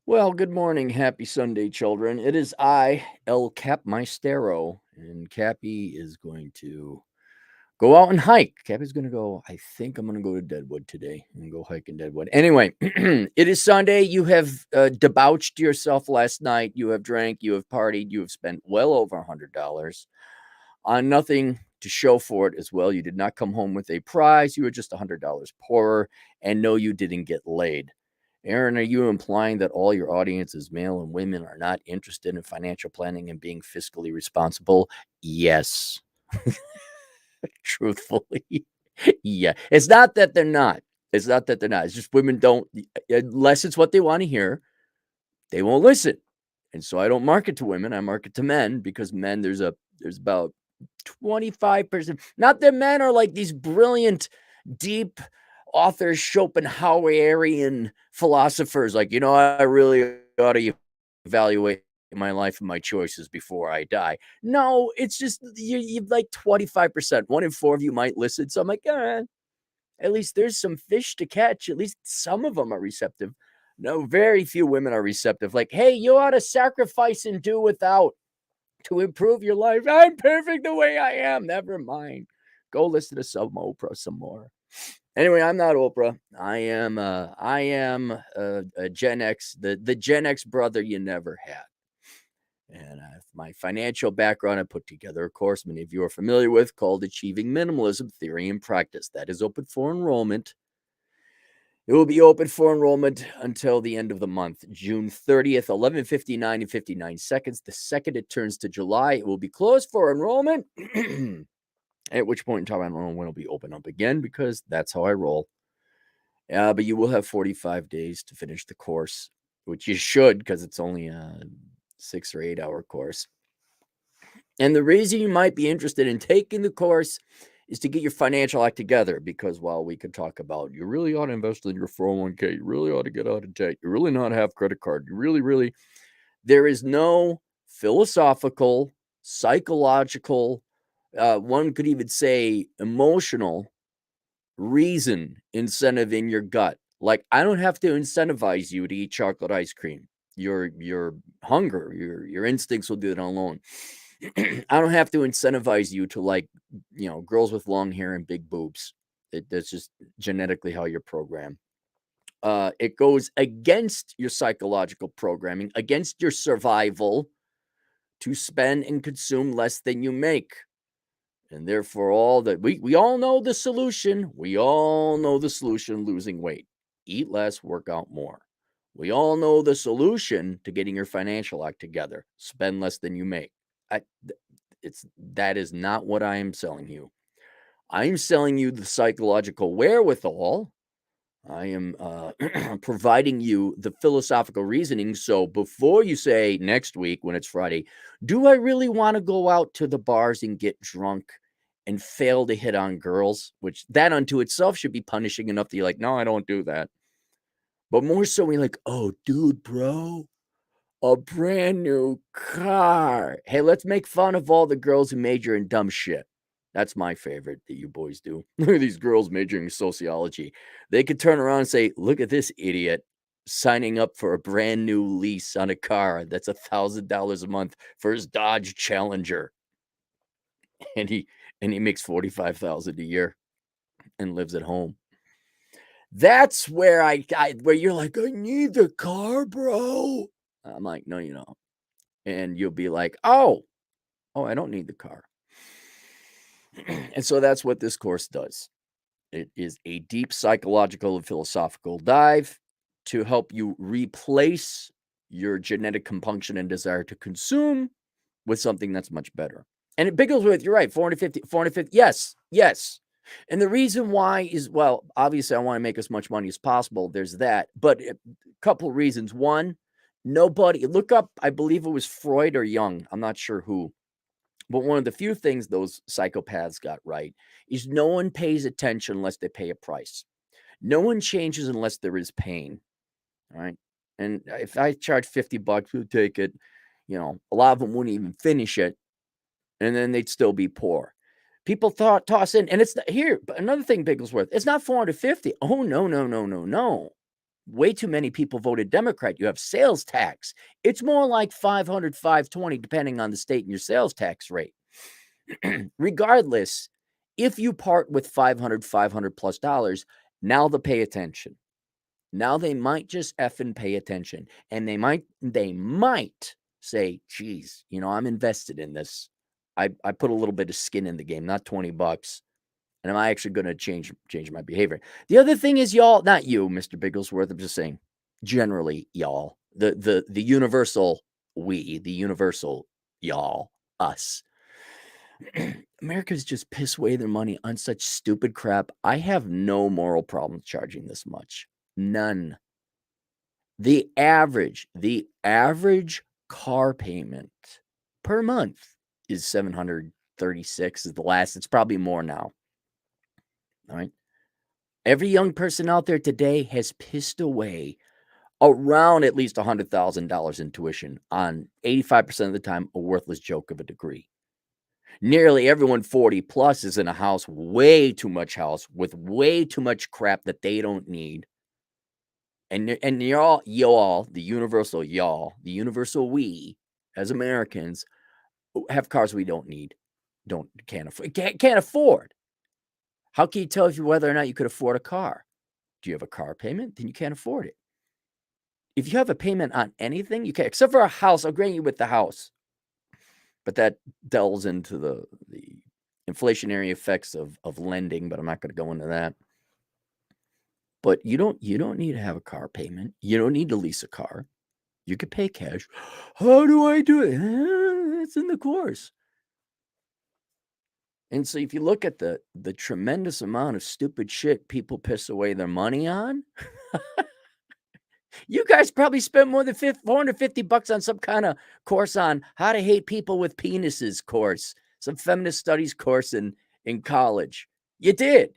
Well, good morning. Happy Sunday, children. It is I, El Cap Maestro, and Cappy is going to go out and hike. Cappy's going to go, I think I'm going to go to Deadwood today and go hike in Deadwood. Anyway, it is Sunday. You have debauched yourself last night. You have drank, you have partied, you have spent well over $100 on nothing to show for it as well. You did not come home with a prize. You were just $100 poorer, and no, you didn't get laid. Aaron, are you implying that all your audience is male and women are not interested in financial planning and being fiscally responsible? Yes. Truthfully. Yeah. It's not that they're not. It's not that they're not. It's just women don't, unless it's what they want to hear, they won't listen. And so I don't market to women. I market to men because men, there's about 25%. Not that men are like these brilliant, deep authors, Schopenhauerian philosophers. Like, I really ought to evaluate my life and my choices before I die. No, it's just you like 25%. 1 in 4 of you might listen. So I'm like, at least there's some fish to catch. At least some of them are receptive. No, very few women are receptive. Like, hey, you ought to sacrifice and do without to improve your life. I'm perfect the way I am. Never mind. Go listen to some Oprah some more. Anyway, I'm not Oprah. I am a Gen X, the Gen X brother you never had. And my financial background, I put together a course many of you are familiar with called Achieving Minimalism Theory and Practice. That is open for enrollment. It will be open for enrollment until the end of the month, June 30th, 11:59 and 59 seconds. The second it turns to July, it will be closed for enrollment. At which point in time, I don't know when it'll be open up again because that's how I roll. But you will have 45 days to finish the course, which you should because it's only a 6 or 8 hour course. And the reason you might be interested in taking the course is to get your financial act together because while we could talk about you really ought to invest in your 401k, you really ought to get out of debt, you really not have credit card, you really, there is no philosophical, psychological, one could even say emotional reason incentive in your gut. Like, I don't have to incentivize you to eat chocolate ice cream. Your hunger, your instincts will do it alone. I don't have to incentivize you to like, girls with long hair and big boobs. That's just genetically how you're programmed. It goes against your psychological programming, against your survival to spend and consume less than you make. And therefore, all that we all know the solution. We all know the solution: losing weight, eat less, work out more. We all know the solution to getting your financial act together: spend less than you make. That is not what I am selling you. I am selling you the psychological wherewithal. I am providing you the philosophical reasoning. So before you say next week when it's Friday, do I really want to go out to the bars and get drunk and fail to hit on girls? Which that unto itself should be punishing enough that you're like, no, I don't do that. But more so, we're like, oh, dude, bro, a brand new car. Hey, let's make fun of all the girls who major in dumb shit. That's my favorite that you boys do. Look at these girls majoring in sociology. They could turn around and say, look at this idiot signing up for a brand new lease on a car that's $1,000 a month for his Dodge Challenger. And he makes $45,000 a year and lives at home. That's where where you're like, I need the car, bro. I'm like, no, you don't. And you'll be like, oh, I don't need the car. And so that's what this course does. It is a deep psychological and philosophical dive to help you replace your genetic compunction and desire to consume with something that's much better. And it begins with, you're right, 450. Yes. And the reason why is, well, obviously I want to make as much money as possible. There's that. But a couple of reasons. One, nobody, look up, I believe it was Freud or Jung. I'm not sure who. But one of the few things those psychopaths got right is no one pays attention unless they pay a price. No one changes unless there is pain. All right. And if I charge $50, who'd take it? A lot of them wouldn't even finish it. And then they'd still be poor. People toss in, and it's here. But another thing, Bigglesworth, it's not 450. Oh, no. way too many people voted Democrat. You have sales tax. It's more like 500, 520, depending on the state and your sales tax rate. Regardless, if you part with 500 plus dollars, now they pay attention. Now they might just effing pay attention, and they might say, geez, I'm invested in this. I put a little bit of skin in the game, not $20. And am I actually going to change my behavior? The other thing is, y'all, not you, Mr. Bigglesworth, I'm just saying, generally, y'all, the universal we, the universal y'all, us. Americans just piss away their money on such stupid crap. I have no moral problem charging this much. None. The average car payment per month is $736 is the last. It's probably more now. All right. Every young person out there today has pissed away around at least $100,000 in tuition on 85% of the time a worthless joke of a degree. Nearly everyone 40 plus is in a house, way too much house with way too much crap that they don't need. And y'all, the universal y'all, the universal we as Americans have cars we don't need, can't afford. How can you tell you whether or not you could afford a car? Do you have a car payment? Then you can't afford it. If you have a payment on anything, you can, except for a house. I'll grant you with the house, but that delves into the inflationary effects of lending. But I'm not going to go into that. But you don't need to have a car payment. You don't need to lease a car. You could pay cash. How do I do it? It's in the course. And so if you look at the tremendous amount of stupid shit people piss away their money on, you guys probably spent more than $450 on some kind of course on how to hate people with penises course, some feminist studies course in college. You did.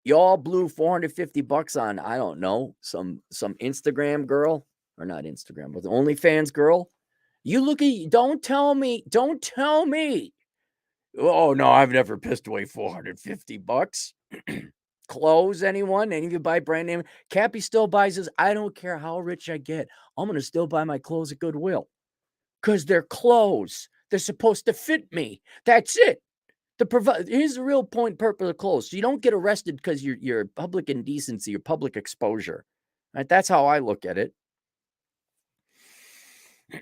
You all blew $450 on, I don't know, some Instagram girl, or not Instagram, but the OnlyFans girl. You look at, don't tell me. Oh no, I've never pissed away $450. Clothes, anyone? Any of you buy brand name? Cappy still buys his. I don't care how rich I get. I'm going to still buy my clothes at Goodwill. Because they're clothes. They're supposed to fit me. That's it. Here's the real point purpose of clothes. So you don't get arrested because you're public indecency or public exposure. Right? That's how I look at it.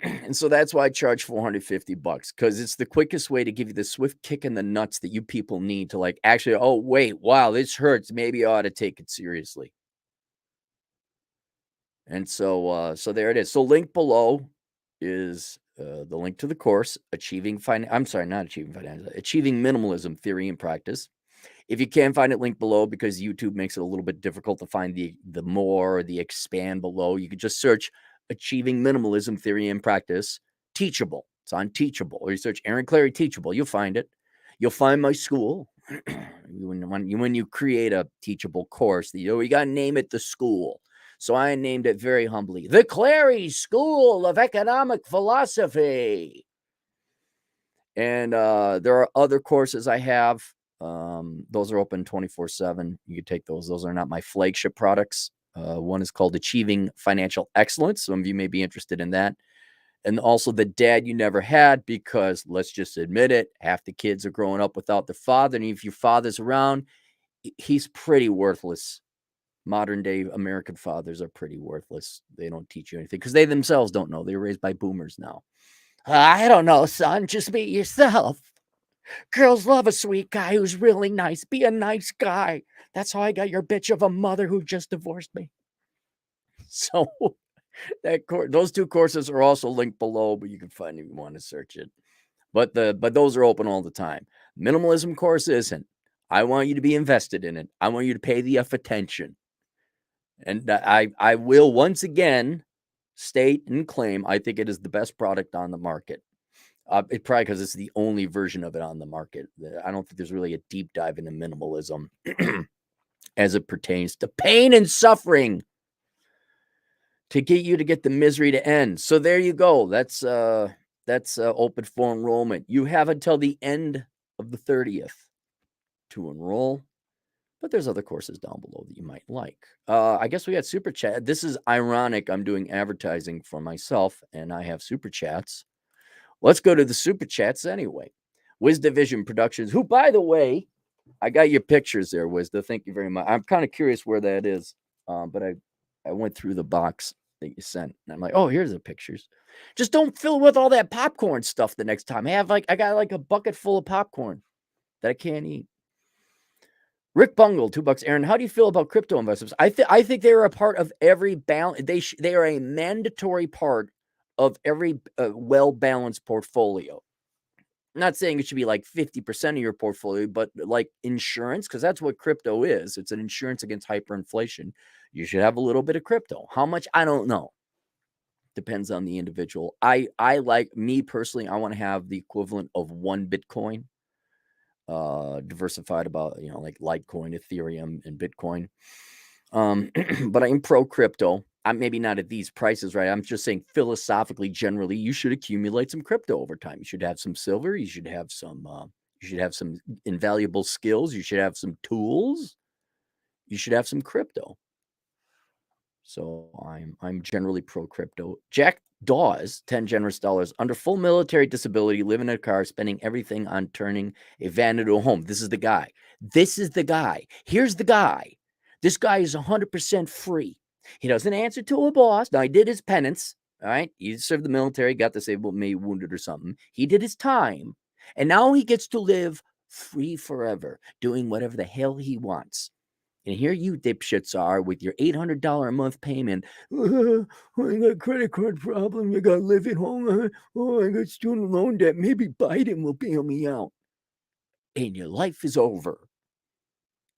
And so that's why I charge $450 because it's the quickest way to give you the swift kick in the nuts that you people need to actually, oh, wait, wow, this hurts. Maybe I ought to take it seriously. And so there it is. So link below is the link to the course, Achieving Minimalism Theory and Practice. If you can't find it, link below because YouTube makes it a little bit difficult to find the more or the expand below. You could just search Achieving Minimalism Theory and Practice Teachable. It's on Teachable. Or you search Aaron Clary Teachable. You'll find it. You'll find my school. When you create a teachable course, you got to name it the school. So I named it very humbly, the Clary School of Economic Philosophy. And there are other courses I have. Those are open 24/7. You can take those. Those are not my flagship products. One is called Achieving Financial Excellence. Some of you may be interested in that. And also The Dad You Never Had, because let's just admit it, half the kids are growing up without their father. And if your father's around, he's pretty worthless. Modern day American fathers are pretty worthless. They don't teach you anything because they themselves don't know. They're raised by boomers now. I don't know, son. Just be yourself. Girls love a sweet guy who's really nice. Be a nice guy. That's how I got your bitch of a mother who just divorced me. So those two courses are also linked below, but you can find it if you want to search it. But those are open all the time. Minimalism course isn't. I want you to be invested in it. I want you to pay the attention. And I will once again state and claim I think it is the best product on the market. It probably because it's the only version of it on the market. I don't think there's really a deep dive into minimalism as it pertains to pain and suffering to get you to get the misery to end. So there you go. That's open for enrollment. You have until the end of the 30th to enroll. but there's other courses down below that you might like. I guess we got super chat. This is ironic. I'm doing advertising for myself and I have super chats. Let's go to the super chats anyway. Wiz Division Productions, who, by the way, I got your pictures there, Wizda. Thank you very much. I'm kind of curious where that is, but I went through the box that you sent, and I'm like, oh, here's the pictures. Just don't fill with all that popcorn stuff the next time. I got like a bucket full of popcorn that I can't eat. Rick Bungle, $2. Aaron, how do you feel about crypto investments? I think they are a part of every balance. They are a mandatory part of every well-balanced portfolio. I'm not saying it should be like 50% of your portfolio, but like insurance, because that's what crypto is. It's an insurance against hyperinflation. You should have a little bit of crypto. How much? I don't know. Depends on the individual. I like, me personally, I want to have the equivalent of one Bitcoin, diversified about, like Litecoin, Ethereum, and Bitcoin. But I'm pro crypto. I'm maybe not at these prices, right? I'm just saying philosophically, generally, you should accumulate some crypto over time. You should have some silver. You should have some invaluable skills. You should have some tools. You should have some crypto. So I'm generally pro crypto. Jack Dawes, 10 generous dollars. Under full military disability, living in a car, spending everything on turning a van into a home. This is the guy. This is the guy. Here's the guy. This guy is 100% free. He doesn't answer to a boss. Now, he did his penance. All right. He served the military, got disabled, maybe wounded or something. He did his time. And now he gets to live free forever, doing whatever the hell he wants. And here you dipshits are with your $800 a month payment. I got a credit card problem. I got to live at home. I got student loan debt. Maybe Biden will bail me out. And your life is over.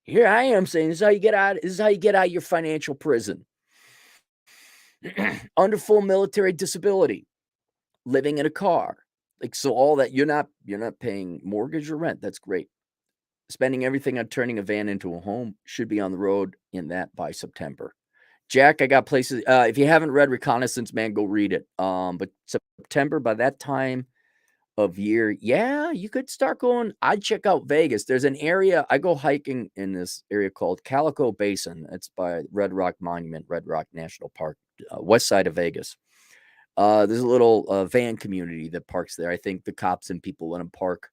Here I am saying, this is how you get out. This is how you get out of your financial prison. Under full military disability, living in a car. Like, so all that, you're not paying mortgage or rent. That's great. Spending everything on turning a van into a home, should be on the road in that by September. Jack, I got places. If you haven't read Reconnaissance, man, go read it. But September, by that time of year, yeah, you could start going. I'd check out Vegas. There's an area, I go hiking in this area called Calico Basin. It's by Red Rock Monument, Red Rock National Park, west side of Vegas. There's a little van community that parks there. I think the cops and people let them park.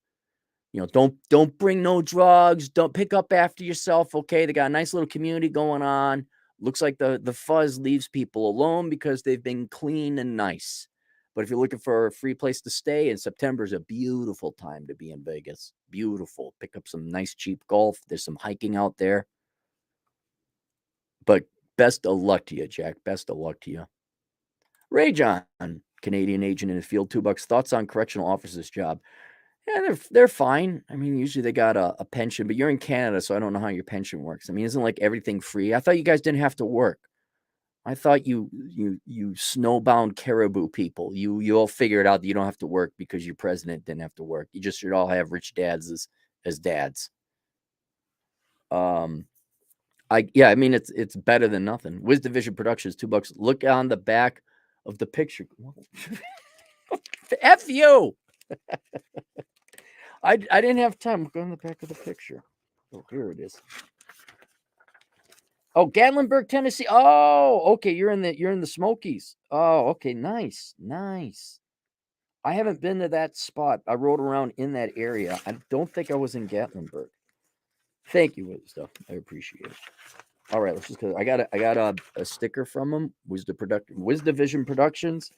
Don't bring no drugs. Don't pick up after yourself. Okay, they got a nice little community going on. Looks like the fuzz leaves people alone because they've been clean and nice. But if you're looking for a free place to stay, and September is a beautiful time to be in Vegas. Beautiful. Pick up some nice cheap golf. There's some hiking out there. But best of luck to you, Jack. Best of luck to you. Ray John, Canadian agent in the field, $2. Thoughts on correctional officers' job? Yeah, they're fine. I mean, usually they got a pension, but you're in Canada, so I don't know how your pension works. I mean, isn't like everything free? I thought you guys didn't have to work. I thought you snowbound caribou people, you all figured out that you don't have to work because your president didn't have to work. You just should all have rich dads as dads. I mean, it's better than nothing. Wiz Division Productions, $2. Look on the back of the picture. F you. I didn't have time. Look on the back of the picture. Oh, here it is. Oh, Gatlinburg, Tennessee. Oh, okay. You're in the Smokies. Oh, okay. Nice. I haven't been to that spot. I rode around in that area. I don't think I was in Gatlinburg. Thank you, stuff. I appreciate it. All right, let's just go. I got a sticker from them. Wiz Division Productions.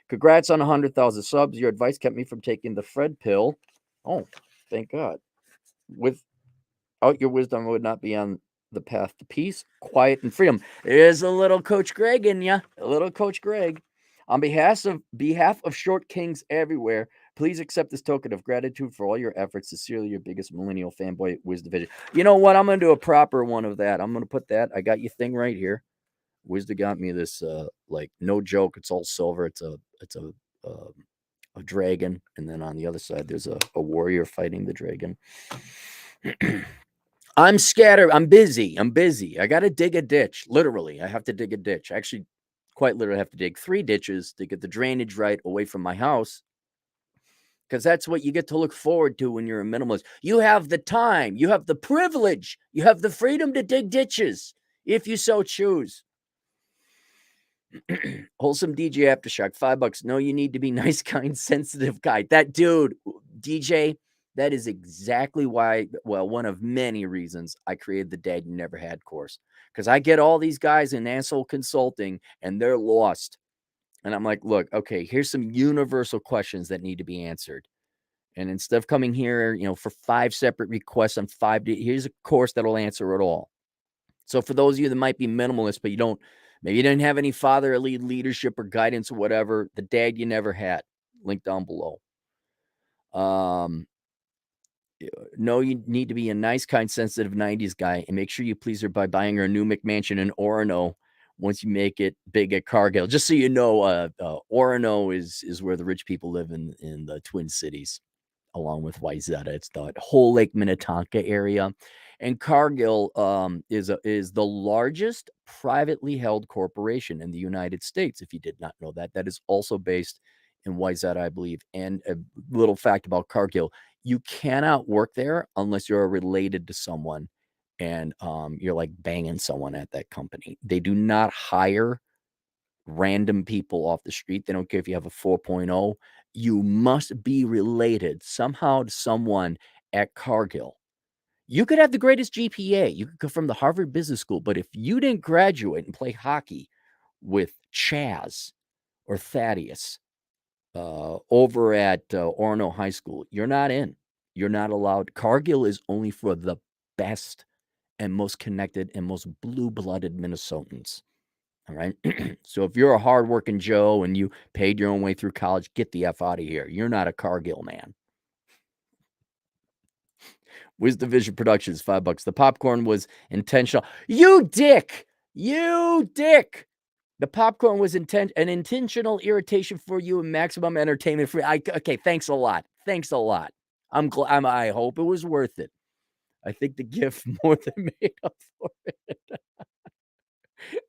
Congrats on 100,000 subs. Your advice kept me from taking the Fred pill. Oh, thank God. Without your wisdom, I would not be on the path to peace, quiet, and freedom. There's a little Coach Greg in ya. A little Coach Greg. On behalf of short kings everywhere, please accept this token of gratitude for all your efforts. Sincerely, your biggest millennial fanboy, Wiz Division. You know what? I'm going to do a proper one of that. I'm going to put that. I got your thing right here. Wizda got me this, like, no joke. It's all silver. It's a dragon, and then on the other side there's a warrior fighting the dragon. I'm scattered. I'm busy. I gotta dig a ditch. Literally, I have to dig a ditch. Actually, quite literally have to dig 3 ditches to get the drainage right away from my house. because that's what you get to look forward to when you're a minimalist. You have the time, you have the privilege, you have the freedom to dig ditches if you so choose. Wholesome DJ Aftershock, $5. No, you need to be nice, kind, sensitive guy. That dude, DJ, that is exactly why, well, one of many reasons I created the Dad You Never Had course. Because I get all these guys in asshole consulting and they're lost. And I'm like, look, okay, here's some universal questions that need to be answered. And instead of coming here, for 5 separate requests on 5, here's a course that'll answer it all. So for those of you that might be minimalist, but maybe you didn't have any fatherly leadership or guidance or whatever, the Dad You Never Had, link down below. No, you need to be a nice, kind, sensitive 90s guy and make sure you please her by buying her a new McMansion in Orono once you make it big at Cargill. Just so you know, Orono is where the rich people live in the Twin Cities, along with Wayzata. It's the whole Lake Minnetonka area. And Cargill is the largest privately held corporation in the United States. If you did not know that, that is also based in Wayzata, I believe. And a little fact about Cargill: you cannot work there unless you're related to someone, and you're like banging someone at that company. They do not hire random people off the street. They don't care if you have a 4.0. You must be related somehow to someone at Cargill. You could have the greatest GPA. You could come from the Harvard Business School, but if you didn't graduate and play hockey with Chaz or Thaddeus over at Orono High School, you're not in. You're not allowed. Cargill is only for the best and most connected and most blue-blooded Minnesotans. All right. So if you're a hardworking Joe and you paid your own way through college, get the F out of here. You're not a Cargill man. Wisdom Vision Productions, $5. The popcorn was intentional. You dick. The popcorn was an intentional irritation for you and maximum entertainment for okay, thanks a lot. I'm glad. I hope it was worth it. I think the gift more than made up for it.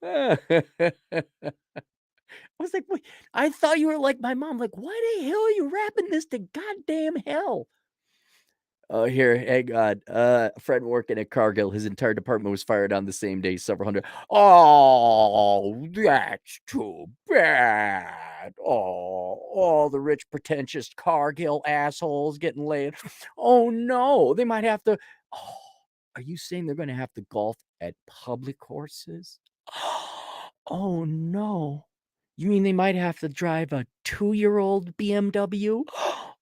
I was like, wait, I thought you were like my mom. Like, why the hell are you wrapping this to goddamn hell? Oh, here, hey God. A friend working at Cargill, his entire department was fired on the same day, several hundred. Oh, that's too bad. Oh, the rich, pretentious Cargill assholes getting laid. Oh no, they might have to. Oh, are you saying they're going to have to golf at public courses? Oh no. You mean they might have to drive a 2-year-old BMW?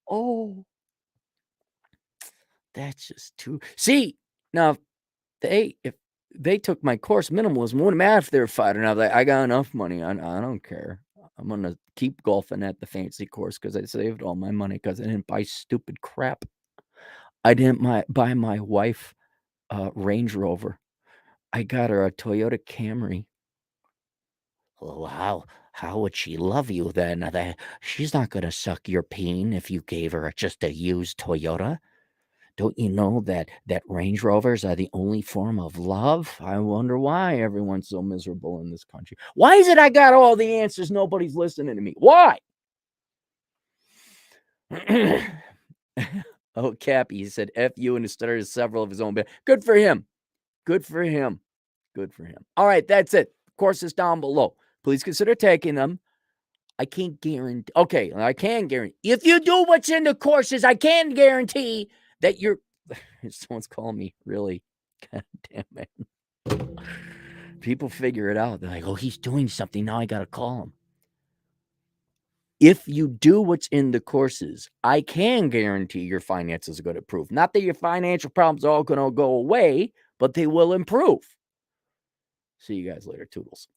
Oh, that's just too. See, now if they took my course, minimalism, wouldn't matter if they were fighting. I was like, I got enough money. I don't care. I'm gonna keep golfing at the fancy course because I saved all my money because I didn't buy stupid crap. I didn't buy my wife a Range Rover. I got her a Toyota Camry. Well, how would she love you then? She's not gonna suck your peen if you gave her just a used Toyota. Don't you know that Range Rovers are the only form of love? I wonder why everyone's so miserable in this country. Why is it I got all the answers? Nobody's listening to me. Why? Oh, Cappy, he said F you and started several of his own. Good for him. Good for him. Good for him. All right, that's it. Courses down below. Please consider taking them. I can't guarantee. Okay, I can guarantee. If you do what's in the courses, I can guarantee that you're. Someone's calling me. Really? God damn it. People figure it out. They're like, oh, he's doing something. Now I got to call him. If you do what's in the courses, I can guarantee your finances are going to improve. Not that your financial problems are all going to go away, but they will improve. See you guys later. Toodles.